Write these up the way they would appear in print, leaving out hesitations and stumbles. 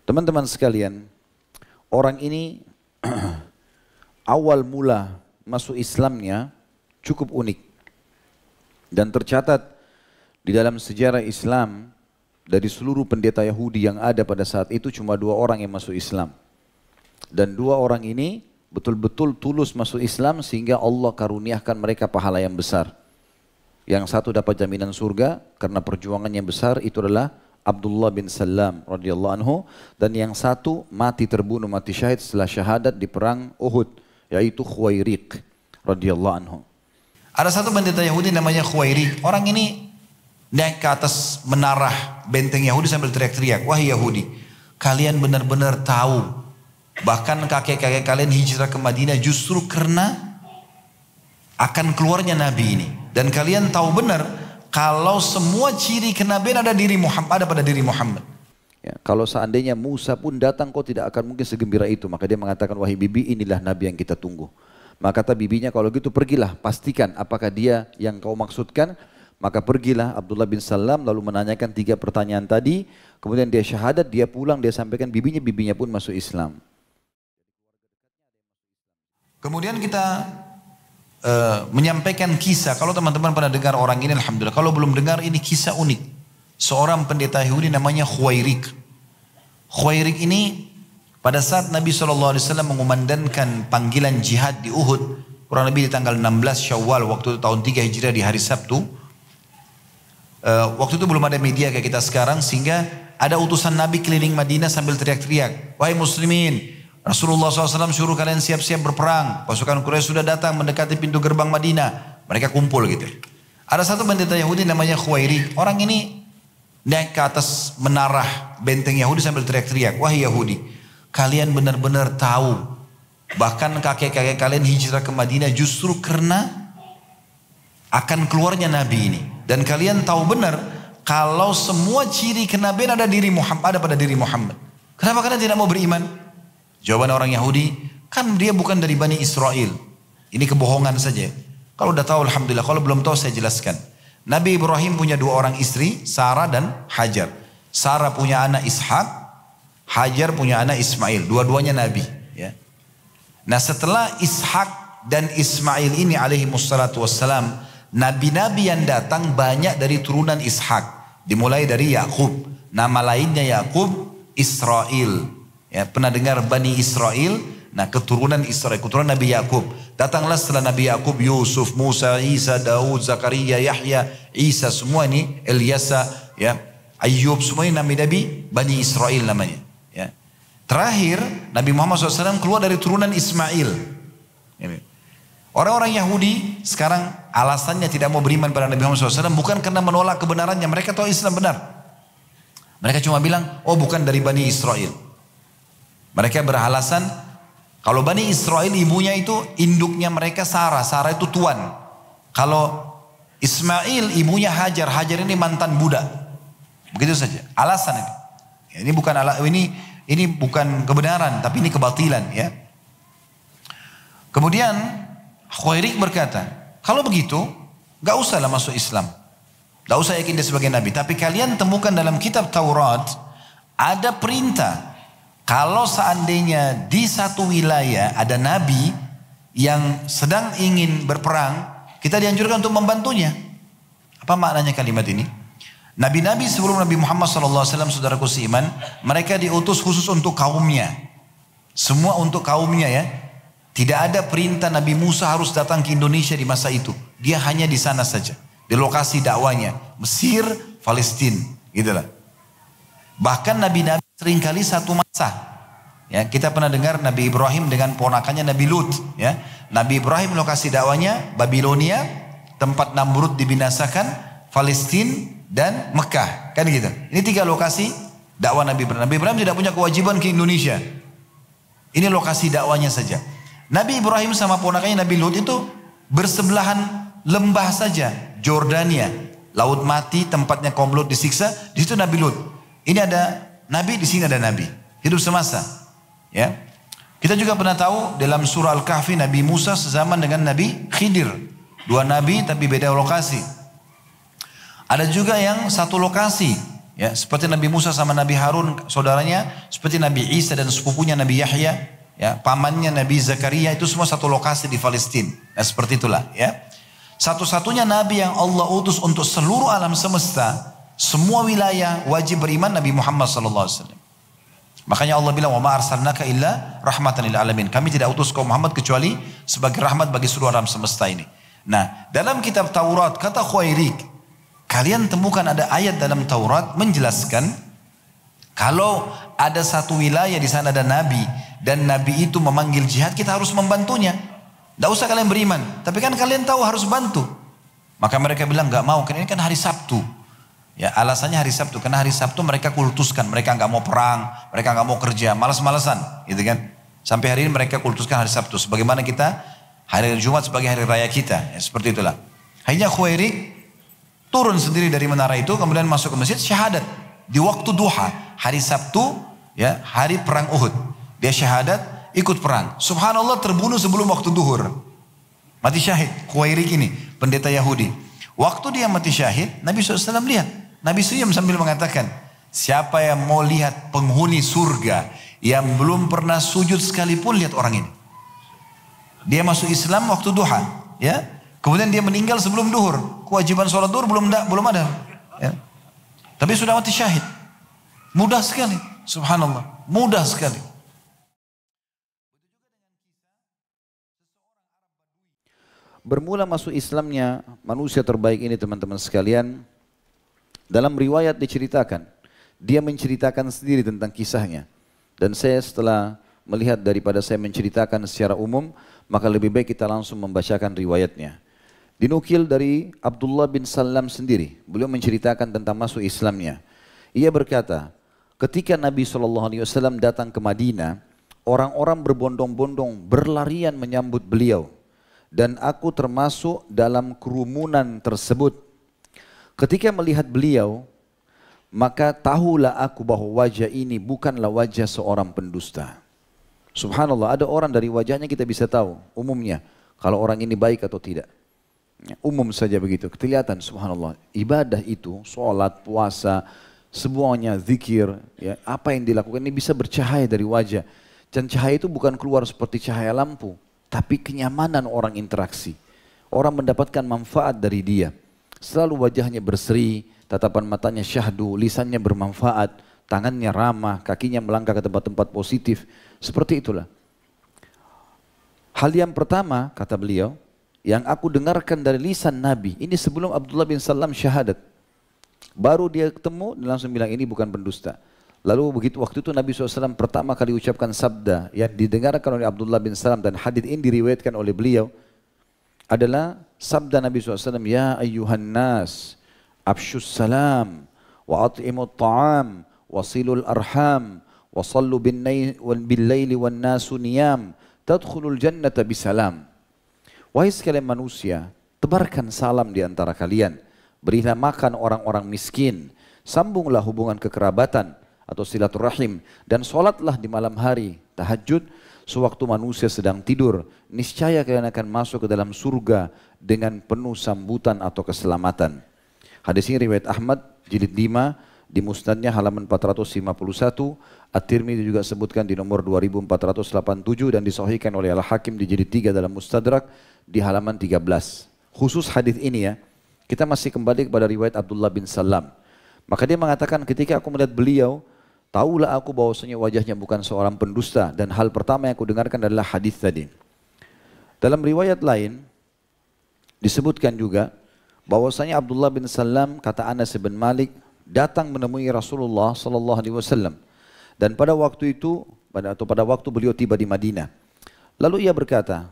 Teman-teman sekalian, orang ini awal mula masuk Islamnya cukup unik. Dan tercatat di dalam sejarah Islam, dari seluruh pendeta Yahudi yang ada pada saat itu cuma 2 orang yang masuk Islam. Dan 2 orang ini betul-betul tulus masuk Islam sehingga Allah karuniakan mereka pahala yang besar. Yang satu dapat jaminan surga karena perjuangan yang besar, itu adalah Abdullah bin Salam radhiyallahu anhu, dan yang satu mati terbunuh, mati syahid setelah syahadat di perang Uhud, yaitu Khuwairiq radhiyallahu anhu. Ada satu pendeta Yahudi namanya Khuwairiq. Orang ini naik ke atas menara benteng Yahudi sambil teriak-teriak, "Wahai Yahudi, kalian benar-benar tahu bahkan kakek-kakek kalian hijrah ke Madinah justru karena akan keluarnya Nabi ini. Dan kalian tahu benar kalau semua ciri kenabian ada pada diri Muhammad. Ya, kalau seandainya Musa pun datang, kau tidak akan mungkin segembira itu." Maka dia mengatakan, "Wahai bibi, inilah Nabi yang kita tunggu." Maka kata bibinya, "Kalau gitu pergilah, pastikan apakah dia yang kau maksudkan." Maka pergilah Abdullah bin Salam lalu menanyakan 3 pertanyaan tadi. Kemudian dia syahadat, dia pulang, dia sampaikan bibinya pun masuk Islam. Kemudian kita menyampaikan kisah. Kalau teman-teman pernah dengar orang ini, alhamdulillah. Kalau belum dengar, ini kisah unik. Seorang pendeta Yahudi namanya Khuwairiq. Khuwairiq ini pada saat Nabi SAW mengumandangkan panggilan jihad di Uhud, kurang lebih di tanggal 16 Syawal, waktu itu tahun 3 Hijriah di hari Sabtu. Waktu itu belum ada media kayak kita sekarang, sehingga ada utusan Nabi keliling Madinah sambil teriak-teriak, "Wahai muslimin, Rasulullah SAW suruh kalian siap-siap berperang. Pasukan Quraisy sudah datang mendekati pintu gerbang Madinah." Mereka kumpul gitu. Ada satu pendeta Yahudi namanya Khuwairiq. Orang ini naik ke atas menara benteng Yahudi sambil teriak-teriak, "Wahai Yahudi, kalian benar-benar tahu bahkan kakek-kakek kalian hijrah ke Madinah justru karena akan keluarnya Nabi ini. Dan kalian tahu benar kalau semua ciri kenabian ada pada diri Muhammad. Kenapa kalian tidak mau beriman?" Jawaban orang Yahudi, "Kan dia bukan dari Bani Israel. Ini kebohongan saja." Kalau udah tahu alhamdulillah, kalau belum tahu saya jelaskan. Nabi Ibrahim punya 2 orang istri, Sarah dan Hajar. Sarah punya anak Ishak, Hajar punya anak Ismail. Dua-duanya Nabi. Ya. Nah, setelah Ishak dan Ismail ini alaihi wassalatu wassalam, Nabi-Nabi yang datang banyak dari turunan Ishak. Dimulai dari Yakub. Nama lainnya Yakub, Israel. Ya, pernah dengar Bani Israel? Nah, keturunan Israel, keturunan Nabi Yakub. Datanglah setelah Nabi Yakub Yusuf, Musa, Isa, Daud, Zakaria, Yahya, Isa, semua ini Ilyasa, ya, Ayub, semua ini Nabi-Nabi Bani Israel namanya. Ya. Terakhir Nabi Muhammad SAW keluar dari turunan Ismail. Ini. Orang-orang Yahudi sekarang alasannya tidak mau beriman pada Nabi Muhammad SAW bukan karena menolak kebenarannya. Mereka tahu Islam benar. Mereka cuma bilang, "Oh, bukan dari Bani Israel." Mereka beralasan kalau Bani Israel ibunya itu induknya mereka Sarah. Sarah itu tuan. Kalau Ismail ibunya Hajar. Hajar ini mantan budak. Begitu saja. Alasan ini. Ya, ini bukan kebenaran, tapi ini kebatilan, ya. Kemudian Khuwairiq berkata, "Kalau begitu, gak usahlah masuk Islam. Gak usah yakin dia sebagai Nabi. Tapi kalian temukan dalam kitab Taurat ada perintah. Kalau seandainya di satu wilayah ada Nabi yang sedang ingin berperang, kita dianjurkan untuk membantunya." Apa maknanya kalimat ini? Nabi-Nabi sebelum Nabi Muhammad SAW, saudaraku seiman, mereka diutus khusus untuk kaumnya. Semua untuk kaumnya, ya. Tidak ada perintah Nabi Musa harus datang ke Indonesia di masa itu. Dia hanya di sana saja. Di lokasi dakwanya. Mesir, Palestina. Gitulah. Bahkan Nabi-Nabi seringkali satu masa. Ya, kita pernah dengar Nabi Ibrahim dengan ponakannya Nabi Lut. Ya. Nabi Ibrahim lokasi dakwanya Babilonia, tempat Namrud dibinasakan, Palestina dan Mekah. Kan gitu. Ini 3 lokasi dakwah Nabi Ibrahim. Nabi Ibrahim tidak punya kewajiban ke Indonesia. Ini lokasi dakwanya saja. Nabi Ibrahim sama ponakannya Nabi Lut itu bersebelahan lembah saja, Jordania, laut mati, tempatnya kaum Lut disiksa. Di situ Nabi Lut. Ini ada Nabi, di sini ada Nabi. Hidup semasa. Ya. Kita juga pernah tahu dalam surah Al-Kahfi Nabi Musa sezaman dengan Nabi Khidir. 2 nabi tapi beda lokasi. Ada juga yang satu lokasi, Ya, seperti Nabi Musa sama Nabi Harun saudaranya, seperti Nabi Isa dan sepupunya Nabi Yahya, ya, pamannya Nabi Zakaria, itu semua satu lokasi di Palestina. Nah, seperti itulah, ya. Satu-satunya nabi yang Allah utus untuk seluruh alam semesta, semua wilayah wajib beriman Nabi Muhammad sallallahu alaihi wasallam. Makanya Allah bilang, "Wa ma arsalnaka illa rahmatan lil alamin." Kami tidak utus kau Muhammad kecuali sebagai rahmat bagi seluruh alam semesta ini. Nah, dalam kitab Taurat kata Khuairik, kalian temukan ada ayat dalam Taurat menjelaskan kalau ada satu wilayah di sana ada nabi dan nabi itu memanggil jihad, kita harus membantunya. Tidak usah kalian beriman, tapi kan kalian tahu harus bantu. Maka mereka bilang nggak mau, karena ini kan hari Sabtu. Ya, alasannya hari Sabtu, karena hari Sabtu mereka kultuskan, mereka nggak mau perang, mereka nggak mau kerja, malas-malasan, gitu kan? Sampai hari ini mereka kultuskan hari Sabtu, sebagaimana kita hari Jumat sebagai hari raya kita, ya, seperti itulah. Akhirnya Khuairik turun sendiri dari menara itu, kemudian masuk ke masjid, syahadat di waktu duha, hari Sabtu, ya, hari perang Uhud. Dia syahadat, ikut perang. Subhanallah, terbunuh sebelum waktu duhur. Mati syahid, Khuairik ini, pendeta Yahudi. Waktu dia mati syahid, Nabi SAW lihat. Nabi senyum sambil mengatakan, siapa yang mau lihat penghuni surga yang belum pernah sujud sekalipun, lihat orang ini. Dia masuk Islam waktu duha, ya. Kemudian dia meninggal sebelum duhur. Kewajiban sholat duhur belum ada. Ya. Tapi sudah mati syahid. Mudah sekali. Subhanallah. Mudah sekali. Bermula masuk Islamnya manusia terbaik ini teman-teman sekalian, dalam riwayat diceritakan, dia menceritakan sendiri tentang kisahnya. Dan saya setelah melihat daripada saya menceritakan secara umum, maka lebih baik kita langsung membacakan riwayatnya. Dinukil dari Abdullah bin Salam sendiri, beliau menceritakan tentang masuk Islamnya. Ia berkata, ketika Nabi SAW datang ke Madinah, orang-orang berbondong-bondong berlarian menyambut beliau. Dan aku termasuk dalam kerumunan tersebut. Ketika melihat beliau, maka tahulah aku bahwa wajah ini bukanlah wajah seorang pendusta. Subhanallah, ada orang dari wajahnya kita bisa tahu umumnya kalau orang ini baik atau tidak. Umum saja begitu, kelihatan. Subhanallah, ibadah itu, sholat, puasa, semuanya zikir, ya, apa yang dilakukan ini bisa bercahaya dari wajah. Dan cahaya itu bukan keluar seperti cahaya lampu, tapi kenyamanan orang interaksi. Orang mendapatkan manfaat dari dia. Selalu wajahnya berseri, tatapan matanya syahdu, lisannya bermanfaat, tangannya ramah, kakinya melangkah ke tempat-tempat positif. Seperti itulah. Hal yang pertama, kata beliau, yang aku dengarkan dari lisan Nabi, ini sebelum Abdullah bin Salam syahadat. Baru dia ketemu, dia langsung bilang ini bukan pendusta. Lalu begitu waktu itu Nabi SAW pertama kali ucapkan sabda yang didengarkan oleh Abdullah bin Salam dan hadits ini diriwayatkan oleh beliau adalah sabda Nabi SAW, ya ayyuhan nas, abshus salam, wa at'imut ta'am, wasilul arham, wa sallu bin layli wan nasu niyam, tadkhulul jannata bisalam. Wahai sekalian manusia, tebarkan salam di antara kalian, berilah makan orang-orang miskin, sambunglah hubungan kekerabatan atau silaturahim, dan solatlah di malam hari, tahajud, sewaktu manusia sedang tidur, niscaya kalian akan masuk ke dalam surga dengan penuh sambutan atau keselamatan. Hadis ini riwayat Ahmad, jilid 5, di musnadnya halaman 451, At-Tirmidzi juga sebutkan di nomor 2487 dan disahihkan oleh Al-Hakim di jilid 3 dalam Mustadrak di halaman 13. Khusus hadis ini ya, kita masih kembali kepada riwayat Abdullah bin Salam. Maka dia mengatakan ketika aku melihat beliau, tahulah aku bahwasanya wajahnya bukan seorang pendusta, dan hal pertama yang aku dengarkan adalah hadis tadi. Dalam riwayat lain disebutkan juga bahwasanya Abdullah bin Salam, kata Anas bin Malik, datang menemui Rasulullah sallallahu alaihi wasallam. Dan pada waktu itu pada waktu beliau tiba di Madinah. Lalu ia berkata,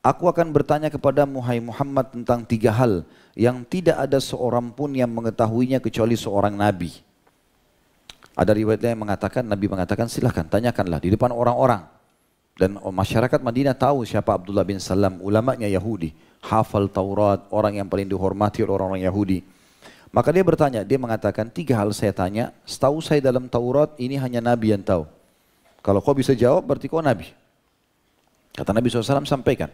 aku akan bertanya kepada Muhammad tentang 3 hal yang tidak ada seorang pun yang mengetahuinya kecuali seorang nabi. Ada riwayatnya yang mengatakan, Nabi mengatakan silahkan tanyakanlah di depan orang-orang. Dan masyarakat Madinah tahu siapa Abdullah bin Salam, ulamanya Yahudi, hafal Taurat, orang yang paling dihormati oleh orang-orang Yahudi. Maka dia bertanya, dia mengatakan 3 hal saya tanya, setahu saya dalam Taurat ini hanya Nabi yang tahu. Kalau kau bisa jawab berarti kau Nabi. Kata Nabi SAW sampaikan.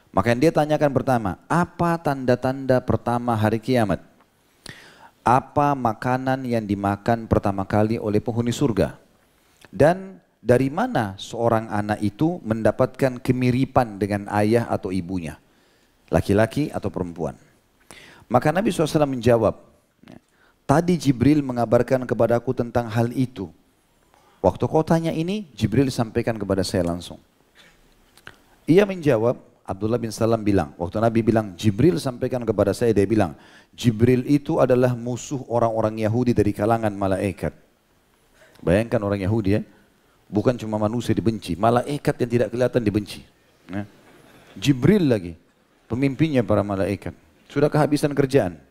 Maka yang dia tanyakan pertama, apa tanda-tanda pertama hari kiamat? apa makanan yang dimakan pertama kali oleh penghuni surga. Dan dari mana seorang anak itu mendapatkan kemiripan dengan ayah atau ibunya, laki-laki atau perempuan. Maka Nabi SAW menjawab, tadi Jibril mengabarkan kepadaku tentang hal itu. Waktu kau tanya ini, Jibril sampaikan kepada saya langsung. Ia menjawab, Abdullah bin Salam bilang, waktu Nabi bilang, Jibril sampaikan kepada saya, dia bilang, Jibril itu adalah musuh orang-orang Yahudi dari kalangan malaikat. Bayangkan orang Yahudi ya, bukan cuma manusia dibenci, malaikat yang tidak kelihatan dibenci. Ya. Jibril lagi, pemimpinnya para malaikat. Sudah kehabisan kerjaan.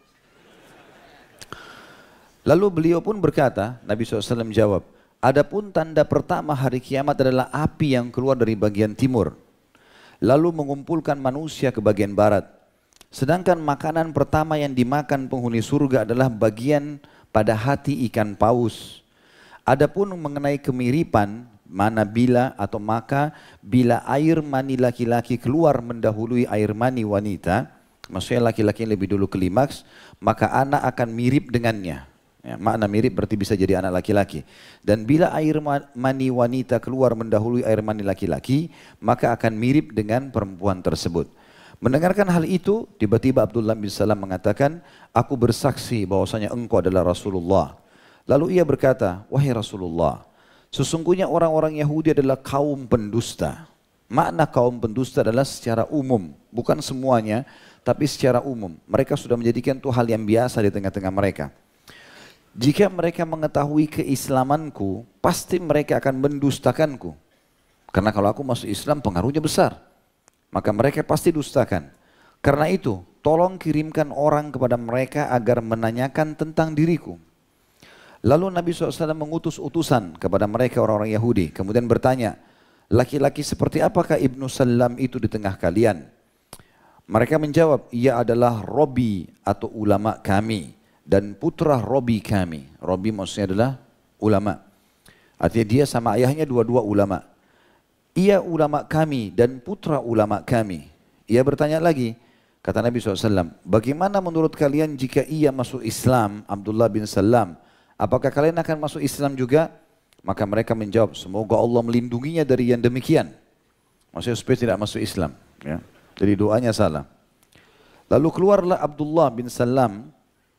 Lalu beliau pun berkata, Nabi SAW jawab, adapun tanda pertama hari kiamat adalah api yang keluar dari bagian timur, lalu mengumpulkan manusia ke bagian barat. Sedangkan makanan pertama yang dimakan penghuni surga adalah bagian pada hati ikan paus. Adapun mengenai kemiripan, mana bila atau maka bila air mani laki-laki keluar mendahului air mani wanita, maksudnya laki-laki yang lebih dulu klimaks, maka anak akan mirip dengannya. Ya, makna mirip berarti bisa jadi anak laki-laki. Dan bila air mani wanita keluar mendahului air mani laki-laki, maka akan mirip dengan perempuan tersebut. Mendengarkan hal itu, tiba-tiba Abdullah bin Salam mengatakan, aku bersaksi bahwasanya engkau adalah Rasulullah. Lalu ia berkata, wahai Rasulullah, sesungguhnya orang-orang Yahudi adalah kaum pendusta. Makna kaum pendusta adalah secara umum, bukan semuanya, tapi secara umum. Mereka sudah menjadikan itu hal yang biasa di tengah-tengah mereka. Jika mereka mengetahui keislamanku, pasti mereka akan mendustakanku. Karena kalau aku masuk Islam pengaruhnya besar, maka mereka pasti dustakan. Karena itu, tolong kirimkan orang kepada mereka agar menanyakan tentang diriku. Lalu Nabi SAW mengutus utusan kepada mereka orang-orang Yahudi. Kemudian bertanya, laki-laki seperti apakah Ibnu Salam itu di tengah kalian? Mereka menjawab, ia adalah Robi atau ulama kami. Dan putra Robi kami. Robi maksudnya adalah ulama. Artinya dia sama ayahnya dua-dua ulama. Ia ulama kami dan putra ulama kami. Ia bertanya lagi, kata Nabi SAW, bagaimana menurut kalian jika ia masuk Islam, Abdullah bin Salam? Apakah kalian akan masuk Islam juga? Maka mereka menjawab, semoga Allah melindunginya dari yang demikian. Maksudnya supaya tidak masuk Islam. Ya. Jadi doanya salah. Lalu keluarlah Abdullah bin Salam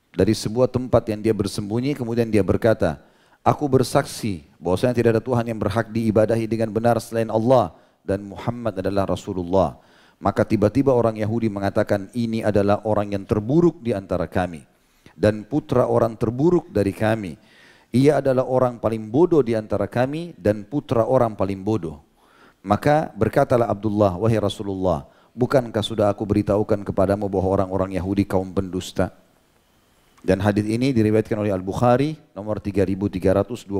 dari sebuah tempat yang dia bersembunyi, kemudian dia berkata, aku bersaksi bahwasanya tidak ada Tuhan yang berhak diibadahi dengan benar selain Allah dan Muhammad adalah Rasulullah. Maka tiba-tiba orang Yahudi mengatakan, ini adalah orang yang terburuk di antara kami dan putra orang terburuk dari kami. Ia adalah orang paling bodoh di antara kami dan putra orang paling bodoh. Maka berkatalah Abdullah, wahai Rasulullah, bukankah sudah aku beritahukan kepadamu bahwa orang-orang Yahudi kaum pendusta? Dan hadis ini diriwayatkan oleh Al-Bukhari nomor 3329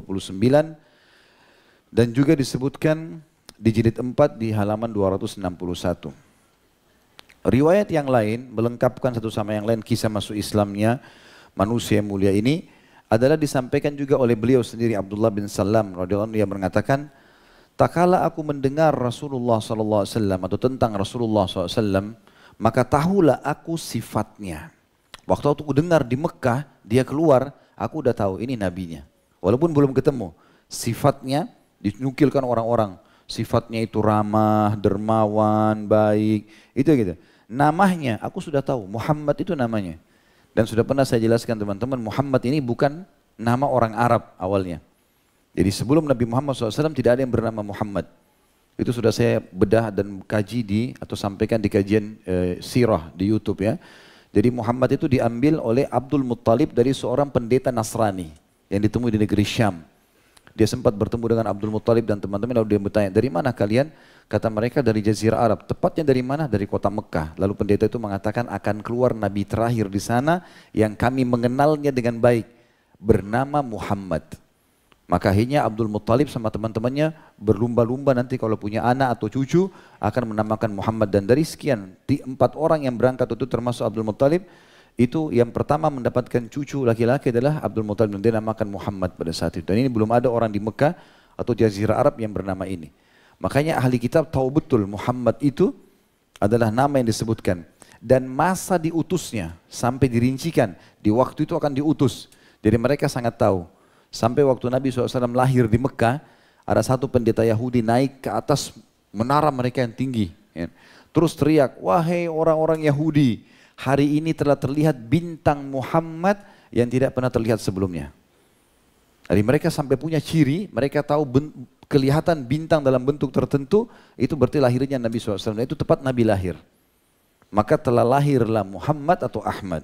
dan juga disebutkan di jilid 4 di halaman 261. Riwayat yang lain melengkapkan satu sama yang lain kisah masuk Islamnya manusia mulia ini adalah disampaikan juga oleh beliau sendiri Abdullah bin Salam radhiyallahu anhu yang mengatakan, tak kala aku mendengar Rasulullah SAW atau tentang Rasulullah SAW, maka tahulah aku sifatnya. Waktu aku dengar di Mekah, dia keluar, aku udah tahu ini nabinya. Walaupun belum ketemu, sifatnya dinukilkan orang-orang. Sifatnya itu ramah, dermawan, baik, itu gitu. Namanya, aku sudah tahu, Muhammad itu namanya. Dan sudah pernah saya jelaskan teman-teman, Muhammad ini bukan nama orang Arab awalnya. Jadi sebelum Nabi Muhammad SAW tidak ada yang bernama Muhammad. Itu sudah saya bedah dan kaji atau sampaikan di kajian sirah di YouTube ya. Jadi Muhammad itu diambil oleh Abdul Muttalib dari seorang pendeta Nasrani yang ditemui di negeri Syam. Dia sempat bertemu dengan Abdul Muttalib dan teman-teman, lalu dia bertanya, dari mana kalian? Kata mereka dari Jazirah Arab. Tepatnya dari mana? Dari kota Mekah. Lalu pendeta itu mengatakan akan keluar nabi terakhir di sana yang kami mengenalnya dengan baik, bernama Muhammad. Maka akhirnya Abdul Muttalib sama teman-temannya berlumba-lumba nanti kalau punya anak atau cucu akan menamakan Muhammad. Dan dari sekian, 4 orang yang berangkat itu termasuk Abdul Muttalib, itu yang pertama mendapatkan cucu laki-laki adalah Abdul Muttalib dan dia namakan Muhammad pada saat itu. Dan ini belum ada orang di Mekah atau Jazirah Arab yang bernama ini. Makanya ahli kitab tahu betul Muhammad itu adalah nama yang disebutkan. dan masa diutusnya sampai dirincikan di waktu itu akan diutus. Jadi mereka sangat tahu. Sampai waktu Nabi SAW lahir di Mekah, ada satu pendeta Yahudi naik ke atas menara mereka yang tinggi. Ya. Terus teriak, wahai orang-orang Yahudi, hari ini telah terlihat bintang Muhammad yang tidak pernah terlihat sebelumnya. Jadi mereka sampai punya ciri, mereka tahu kelihatan bintang dalam bentuk tertentu, itu berarti lahirnya Nabi SAW. Itu tepat Nabi lahir. Maka telah lahirlah Muhammad atau Ahmad.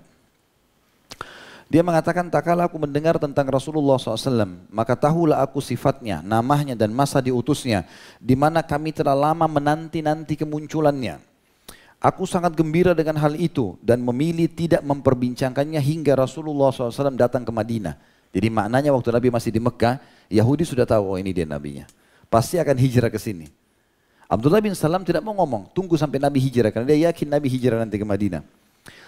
Dia mengatakan, tak kala aku mendengar tentang Rasulullah SAW, maka tahulah aku sifatnya, namanya dan masa diutusnya, di mana kami telah lama menanti-nanti kemunculannya. Aku sangat gembira dengan hal itu dan memilih tidak memperbincangkannya hingga Rasulullah SAW datang ke Madinah. Jadi maknanya waktu Nabi masih di Mekah, Yahudi sudah tahu, oh ini dia nabinya. Pasti akan hijrah ke sini. Abdullah bin Salam tidak mau ngomong, tunggu sampai Nabi hijrah, karena dia yakin Nabi hijrah nanti ke Madinah.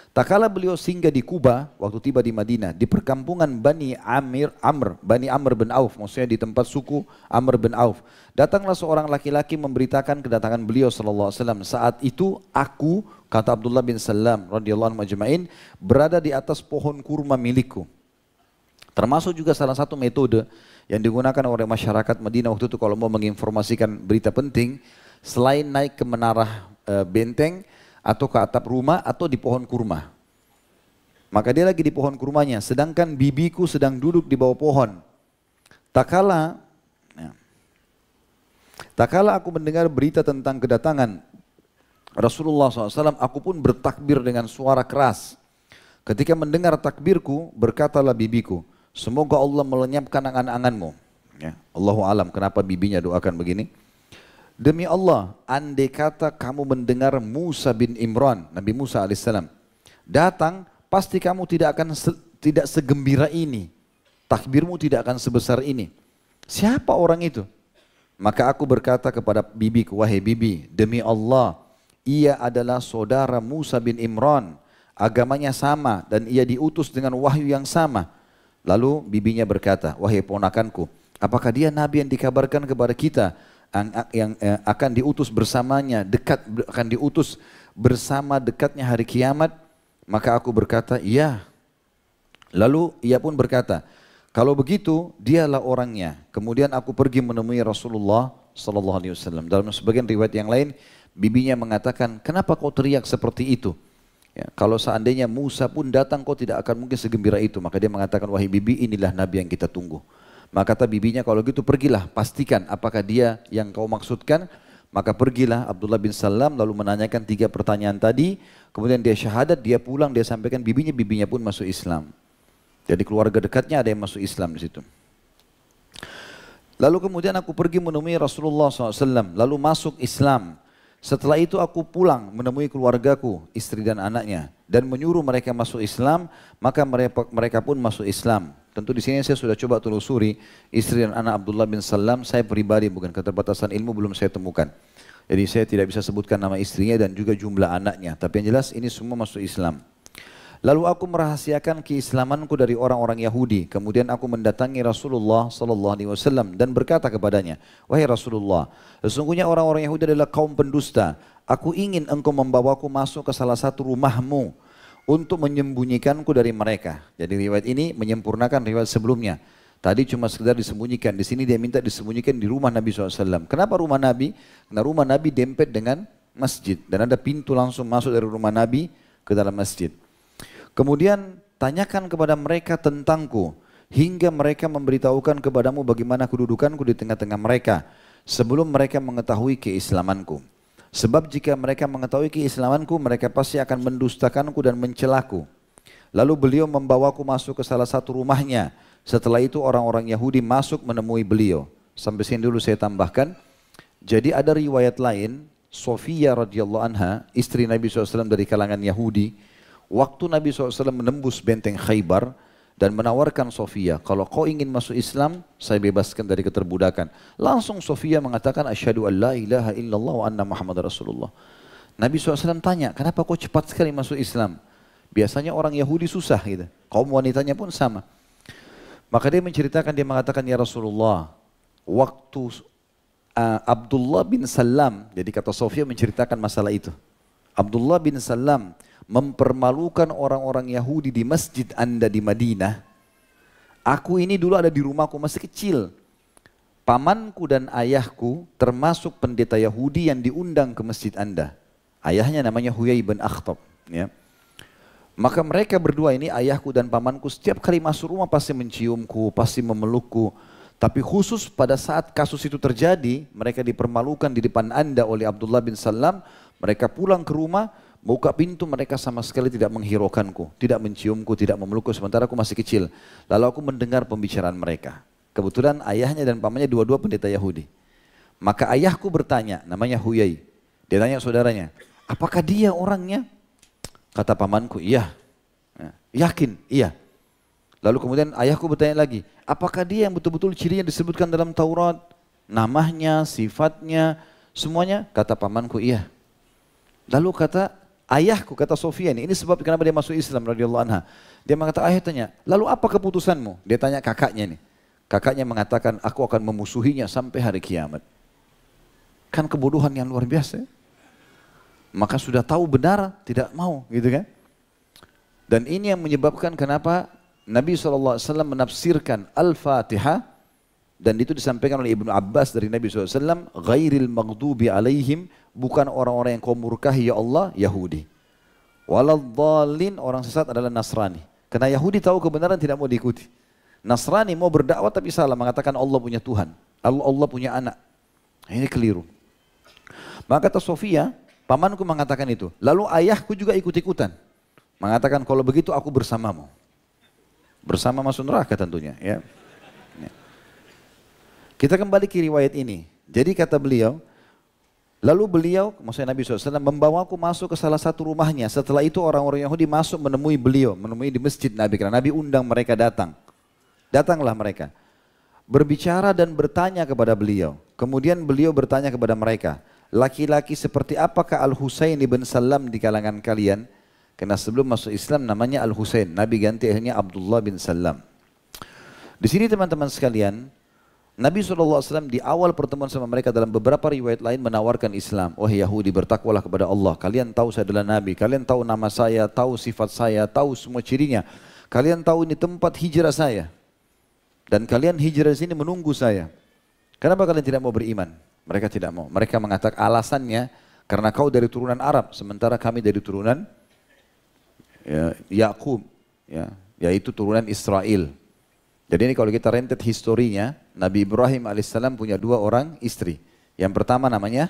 Tak kala beliau singgah di Kuba, waktu tiba di Madinah, di perkampungan Bani Amr bin Auf, maksudnya di tempat suku Amr bin Auf. Datanglah seorang laki-laki memberitakan kedatangan beliau SAW. Saat itu aku, kata Abdullah bin Salam radhiyallahu anhu ajma'in, berada di atas pohon kurma milikku. Termasuk juga salah satu metode yang digunakan oleh masyarakat Madinah waktu itu kalau mau menginformasikan berita penting, selain naik ke menara benteng, atau ke atap rumah, atau di pohon kurma. Maka dia lagi di pohon kurmanya, sedangkan bibiku sedang duduk di bawah pohon. Tak kala aku mendengar berita tentang kedatangan Rasulullah SAW, aku pun bertakbir dengan suara keras. Ketika mendengar takbirku, berkatalah bibiku, semoga Allah melenyapkan angan-anganmu. Ya, Allahu alam kenapa bibinya doakan begini. Demi Allah, andai kata kamu mendengar Musa bin Imran, Nabi Musa alaihissalam, datang, pasti kamu tidak akan tidak segembira ini. Takbirmu tidak akan sebesar ini. Siapa orang itu? Maka aku berkata kepada bibiku, wahai bibi, demi Allah, ia adalah saudara Musa bin Imran. Agamanya sama dan ia diutus dengan wahyu yang sama. Lalu bibinya berkata, wahai ponakanku, apakah dia nabi yang dikabarkan kepada kita? Yang akan diutus bersamanya, akan diutus bersama dekatnya hari kiamat. Maka aku berkata, iya. Lalu ia pun berkata, kalau begitu dialah orangnya. Kemudian aku pergi menemui Rasulullah SAW. Dalam sebagian riwayat yang lain, bibinya mengatakan, kenapa kau teriak seperti itu? Ya, kalau seandainya Musa pun datang, kau tidak akan mungkin segembira itu. Maka dia mengatakan, wahai bibi, inilah nabi yang kita tunggu. Maka kata bibinya, kalau gitu pergilah, pastikan apakah dia yang kau maksudkan. Maka pergilah Abdullah bin Salam lalu menanyakan 3 pertanyaan tadi. Kemudian dia syahadat, dia pulang, dia sampaikan bibinya pun masuk Islam. Jadi keluarga dekatnya ada yang masuk Islam di situ. Lalu kemudian aku pergi menemui Rasulullah SAW, lalu masuk Islam. Setelah itu aku pulang menemui keluargaku, istri dan anaknya, dan menyuruh mereka masuk Islam, maka mereka pun masuk Islam. Tentu di sini saya sudah coba telusuri istri dan anak Abdullah bin Salam, saya pribadi bukan keterbatasan ilmu belum saya temukan. Jadi saya tidak bisa sebutkan nama istrinya dan juga jumlah anaknya, tapi yang jelas ini semua masuk Islam. Lalu aku merahasiakan keislamanku dari orang-orang Yahudi. Kemudian aku mendatangi Rasulullah SAW dan berkata kepadanya, wahai Rasulullah, sesungguhnya orang-orang Yahudi adalah kaum pendusta. Aku ingin engkau membawaku masuk ke salah satu rumahmu untuk menyembunyikanku dari mereka. Jadi riwayat ini menyempurnakan riwayat sebelumnya. Tadi cuma sekedar disembunyikan. Di sini dia minta disembunyikan di rumah Nabi SAW. Kenapa rumah Nabi? Karena rumah Nabi dempet dengan masjid. Dan ada pintu langsung masuk dari rumah Nabi ke dalam masjid. Kemudian tanyakan kepada mereka tentangku, hingga mereka memberitahukan kepadamu bagaimana kedudukanku di tengah-tengah mereka, sebelum mereka mengetahui keislamanku. Sebab jika mereka mengetahui keislamanku, mereka pasti akan mendustakanku dan mencelaku. Lalu beliau membawaku masuk ke salah satu rumahnya. Setelah itu orang-orang Yahudi masuk menemui beliau. Sampai sini dulu saya tambahkan. Jadi ada riwayat lain, Sofia radhiyallahu anha, istri Nabi SAW dari kalangan Yahudi, waktu Nabi SAW menembus benteng Khaybar dan menawarkan Sofia, kalau kau ingin masuk Islam, saya bebaskan dari keterbudakan. Langsung Sofia mengatakan, asyhadu an la ilaha illallah wa anna Muhammad Rasulullah. Nabi SAW tanya, kenapa kau cepat sekali masuk Islam? Biasanya orang Yahudi susah gitu. Kaum wanitanya pun sama. Maka dia menceritakan, dia mengatakan, ya Rasulullah, waktu Abdullah bin Salam, jadi kata Sofia menceritakan masalah itu. Abdullah bin Salam mempermalukan orang-orang Yahudi di masjid Anda di Madinah. Aku ini dulu ada di rumahku masih kecil. Pamanku dan ayahku termasuk pendeta Yahudi yang diundang ke masjid Anda. Ayahnya namanya Huyai bin Akhtab. Ya. Maka mereka berdua ini, ayahku dan pamanku, setiap kali masuk rumah pasti menciumku, pasti memelukku. Tapi khusus pada saat kasus itu terjadi, mereka dipermalukan di depan Anda oleh Abdullah bin Salam. Mereka pulang ke rumah, buka pintu, mereka sama sekali tidak menghiraukanku, tidak menciumku, tidak memelukku, sementara aku masih kecil. Lalu aku mendengar pembicaraan mereka. Kebetulan ayahnya dan pamannya dua-dua pendeta Yahudi. Maka ayahku bertanya, namanya Huyai. Dia tanya saudaranya, apakah dia orangnya? Kata pamanku, iya. Yakin? Iya. Lalu kemudian ayahku bertanya lagi, apakah dia yang betul-betul cirinya disebutkan dalam Taurat? Namanya, sifatnya, semuanya? Kata pamanku, iya. Lalu kata ayahku, kata Sofia ini sebab kenapa dia masuk Islam radhiyallahu anha. Dia mengatakan, ayah tanya, lalu apa keputusanmu? Dia tanya kakaknya nih. Kakaknya mengatakan, aku akan memusuhinya sampai hari kiamat. Kan kebodohan yang luar biasa. Maka sudah tahu benar, tidak mau, gitu kan? Dan ini yang menyebabkan kenapa Nabi SAW menafsirkan Al-Fatihah, dan itu disampaikan oleh Ibnu Abbas dari Nabi SAW, ghairil maghdubi alaihim, bukan orang-orang yang kau murkahi ya Allah, Yahudi. Waladhdallin, orang sesat adalah Nasrani. Karena Yahudi tahu kebenaran tidak mau diikuti. Nasrani mau berdakwah tapi salah, mengatakan Allah punya Tuhan, Allah punya anak. Ini keliru. Maka kata Sofia, pamanku mengatakan itu. Lalu ayahku juga ikut-ikutan. Mengatakan kalau begitu aku bersamamu. Bersama masuk neraka tentunya. Ya. Kita kembali ke riwayat ini. Jadi kata beliau, lalu beliau, maksudnya Nabi SAW, membawaku masuk ke salah satu rumahnya. Setelah itu orang-orang Yahudi masuk menemui beliau, menemui di masjid Nabi. Karena Nabi undang mereka datang. Datanglah mereka. Berbicara dan bertanya kepada beliau. Kemudian beliau bertanya kepada mereka, laki-laki seperti apakah Al-Husain ibn Salam di kalangan kalian? Karena sebelum masuk Islam namanya Al-Husain. Nabi ganti akhirnya Abdullah bin Salam. Di sini teman-teman sekalian, Nabi SAW di awal pertemuan sama mereka dalam beberapa riwayat lain menawarkan Islam. Wahai Yahudi, bertakwalah kepada Allah. Kalian tahu saya adalah Nabi. Kalian tahu nama saya, tahu sifat saya, tahu semua cirinya. Kalian tahu ini tempat hijrah saya. Dan kalian hijrah di sini menunggu saya. Kenapa kalian tidak mau beriman? Mereka tidak mau. Mereka mengatakan alasannya, karena kau dari turunan Arab, sementara kami dari turunan Yakub, yaitu turunan Israel. Jadi ini kalau kita rentet historinya, Nabi Ibrahim alaihissalam punya dua orang istri. Yang pertama namanya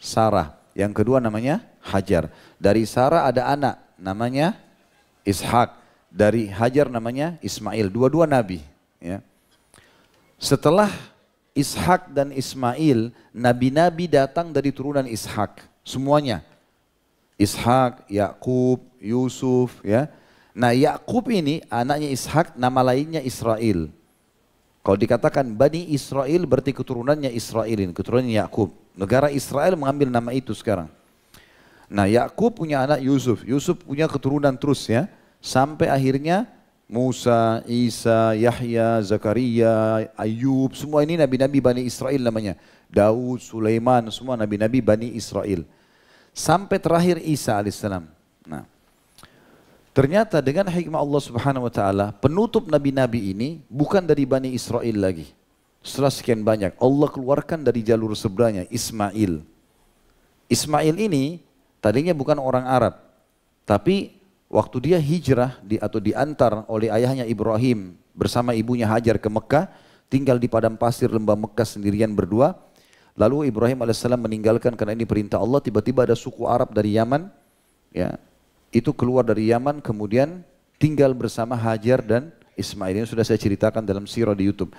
Sarah, yang kedua namanya Hajar. Dari Sarah ada anak namanya Ishak, dari Hajar namanya Ismail. Dua-dua Nabi. Ya. Setelah Ishak dan Ismail, nabi-nabi datang dari turunan Ishak, semuanya. Ishak, Yakub, Yusuf, ya. Nah, Yakub ini anaknya Ishak, nama lainnya Israel. Kalau dikatakan Bani Israel berarti keturunannya Israelin, keturunannya Yakub. Negara Israel mengambil nama itu sekarang. Nah, Yakub punya anak Yusuf, Yusuf punya keturunan terus ya, sampai akhirnya Musa, Isa, Yahya, Zakaria, Ayub, semua ini nabi-nabi Bani Israel namanya. Daud, Sulaiman, semua nabi-nabi Bani Israel. Sampai terakhir Isa alaihissalam. Nah, ternyata dengan hikmah Allah Subhanahu wa taala, penutup nabi-nabi ini bukan dari Bani Israel lagi. Setelah sekian banyak, Allah keluarkan dari jalur seberanya Ismail. Ismail ini tadinya bukan orang Arab, tapi waktu dia hijrah atau diantar oleh ayahnya Ibrahim bersama ibunya Hajar ke Mekah, tinggal di padang pasir lembah Mekah sendirian berdua. Lalu Ibrahim alaihissalam meninggalkan karena ini perintah Allah. Tiba-tiba ada suku Arab dari Yaman, ya, itu keluar dari Yaman kemudian tinggal bersama Hajar dan Ismail. Ini sudah saya ceritakan dalam sirah di YouTube.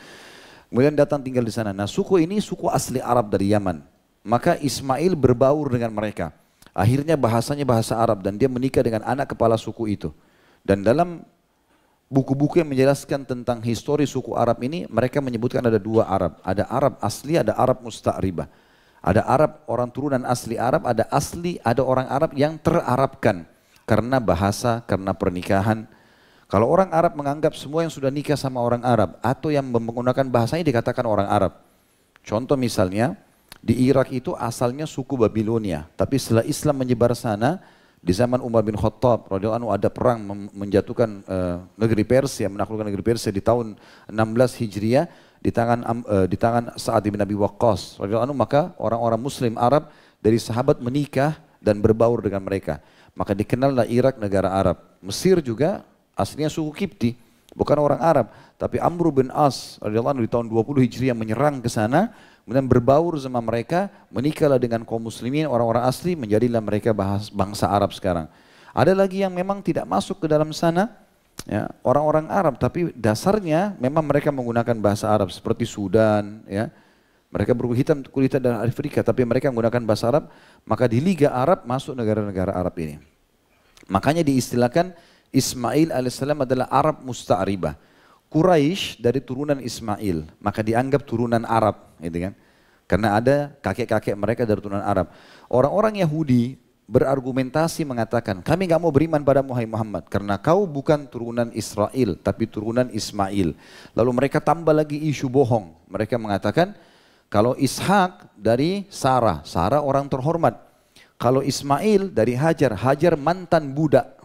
Kemudian datang tinggal di sana. Nah, suku ini suku asli Arab dari Yaman. Maka Ismail berbaur dengan mereka. Akhirnya bahasanya bahasa Arab dan dia menikah dengan anak kepala suku itu. Dan dalam buku-buku yang menjelaskan tentang histori suku Arab ini, mereka menyebutkan ada dua Arab. Ada Arab asli, ada Arab musta'ribah. Ada Arab orang turunan asli Arab, ada orang Arab yang terarabkan karena bahasa, karena pernikahan. Kalau orang Arab menganggap semua yang sudah nikah sama orang Arab atau yang menggunakan bahasanya dikatakan orang Arab. Contoh misalnya, di Irak itu asalnya suku Babilonia, tapi setelah Islam menyebar sana, Di zaman Umar bin Khattab radhiyallahu anhu ada perang menjatuhkan negeri Persia, menaklukkan negeri Persia di tahun 16 Hijriah di tangan Sa'ad bin Abi Waqqas radhiyallahu anhu, maka orang-orang muslim Arab dari sahabat menikah dan berbaur dengan mereka. Maka dikenallah Irak negara Arab. Mesir juga aslinya suku Kipti, bukan orang Arab, tapi Amr bin As radhiyallahu anhu di tahun 20 Hijriah menyerang ke sana, kemudian berbaur sama mereka, menikahlah dengan kaum muslimin orang-orang asli, menjadilah mereka bangsa Arab sekarang. Ada lagi yang memang tidak masuk ke dalam sana, ya, orang-orang Arab, tapi dasarnya memang mereka menggunakan bahasa Arab seperti Sudan, ya. Mereka berkulit hitam dan Afrika, tapi mereka menggunakan bahasa Arab, maka di Liga Arab masuk negara-negara Arab ini. Makanya diistilahkan Ismail alaihissalam adalah Arab musta'ribah. Quraisy dari turunan Ismail, maka dianggap turunan Arab, gitu kan? Karena ada kakek-kakek mereka dari turunan Arab. Orang-orang Yahudi berargumentasi mengatakan, kami nggak mau beriman pada Muhammad karena kau bukan turunan Israel, tapi turunan Ismail. Lalu mereka tambah lagi isu bohong. Mereka mengatakan, kalau Ishak dari Sarah, Sarah orang terhormat. Kalau Ismail dari Hajar, Hajar mantan budak.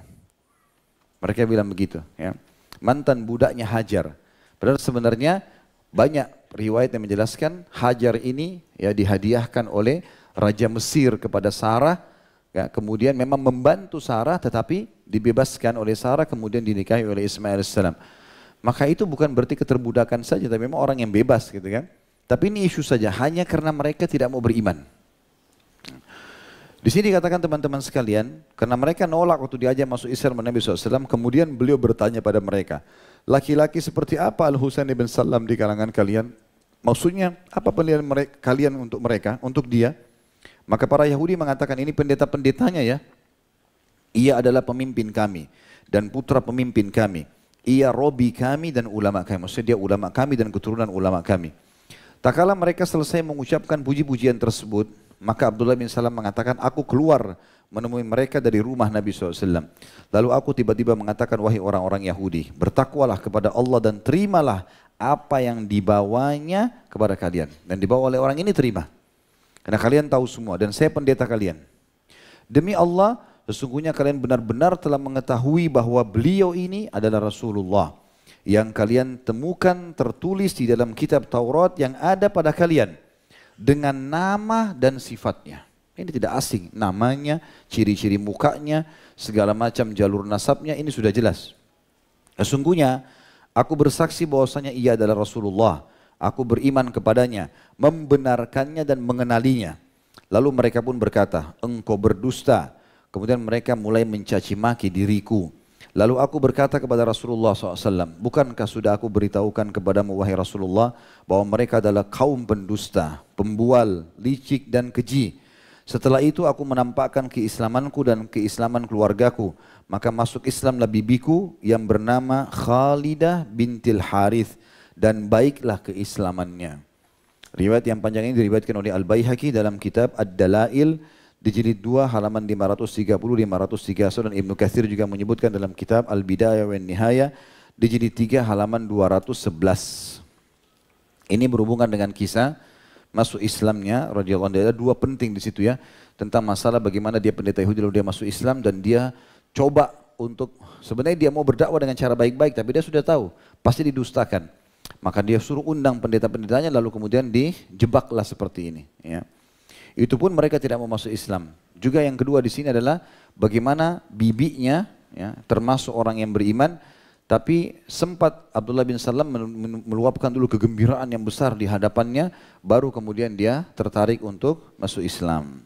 Mereka bilang begitu, ya. Mantan budaknya Hajar. Padahal sebenarnya banyak riwayat yang menjelaskan Hajar ini ya dihadiahkan oleh Raja Mesir kepada Sarah. Ya, kemudian memang membantu Sarah tetapi dibebaskan oleh Sarah kemudian dinikahi oleh Ismail AS. Maka itu bukan berarti keterbudakan saja, tapi memang orang yang bebas gitu kan. Tapi ini isu saja, hanya karena mereka tidak mau beriman. Di sini dikatakan teman-teman sekalian, karena mereka nolak waktu diajak masuk Islam Nabi SAW, kemudian beliau bertanya pada mereka, laki-laki seperti apa Al-Husain bin Salam di kalangan kalian? Maksudnya, apa pilihan kalian untuk mereka, untuk dia? Maka para Yahudi mengatakan, ini pendeta-pendetanya ya. Ia adalah pemimpin kami dan putra pemimpin kami. Ia robi kami dan ulama kami. Maksudnya dia ulama kami dan keturunan ulama kami. Tak kala mereka selesai mengucapkan puji-pujian tersebut, maka Abdullah bin Salam mengatakan, aku keluar menemui mereka dari rumah Nabi SAW. Lalu aku tiba-tiba mengatakan, wahai orang-orang Yahudi, bertakwalah kepada Allah dan terimalah apa yang dibawanya kepada kalian. Dan dibawa oleh orang ini terima. Karena kalian tahu semua dan saya pendeta kalian. Demi Allah, sesungguhnya kalian benar-benar telah mengetahui bahwa beliau ini adalah Rasulullah yang kalian temukan tertulis di dalam kitab Taurat yang ada pada kalian dengan nama dan sifatnya. Ini tidak asing, namanya, ciri-ciri mukanya, segala macam jalur nasabnya ini sudah jelas. Sesungguhnya aku bersaksi bahwasanya ia adalah Rasulullah. Aku beriman kepadanya, membenarkannya dan mengenalinya. Lalu mereka pun berkata, engkau berdusta. Kemudian mereka mulai mencaci maki diriku. Lalu aku berkata kepada Rasulullah SAW, bukankah sudah aku beritahukan kepadamu wahai Rasulullah bahwa mereka adalah kaum pendusta, pembual, licik dan keji. Setelah itu aku menampakkan keislamanku dan keislaman keluargaku. Maka masuk Islamlah bibiku yang bernama Khalidah bintil Harith dan baiklah keislamannya. Riwayat yang panjang ini diriwayatkan oleh Al-Baihaqi dalam kitab Ad-Dalail di jilid 2 halaman 530-531 dan Ibnu Katsir juga menyebutkan dalam kitab Al-Bidayah wa Nihayah di jilid 3 halaman 211. Ini berhubungan dengan kisah masuk Islamnya radhiyallahu anhu. Ada dua penting di situ ya, tentang masalah bagaimana dia pendeta Yahudi lalu dia masuk Islam dan dia coba untuk sebenarnya dia mau berdakwah dengan cara baik-baik tapi dia sudah tahu pasti didustakan. Maka dia suruh undang pendeta-pendetanya lalu kemudian dijebaklah seperti ini ya. Itu pun mereka tidak mau masuk Islam. Juga yang kedua di sini adalah bagaimana bibinya ya, termasuk orang yang beriman, tapi sempat Abdullah bin Salam meluapkan dulu kegembiraan yang besar di hadapannya, baru kemudian dia tertarik untuk masuk Islam.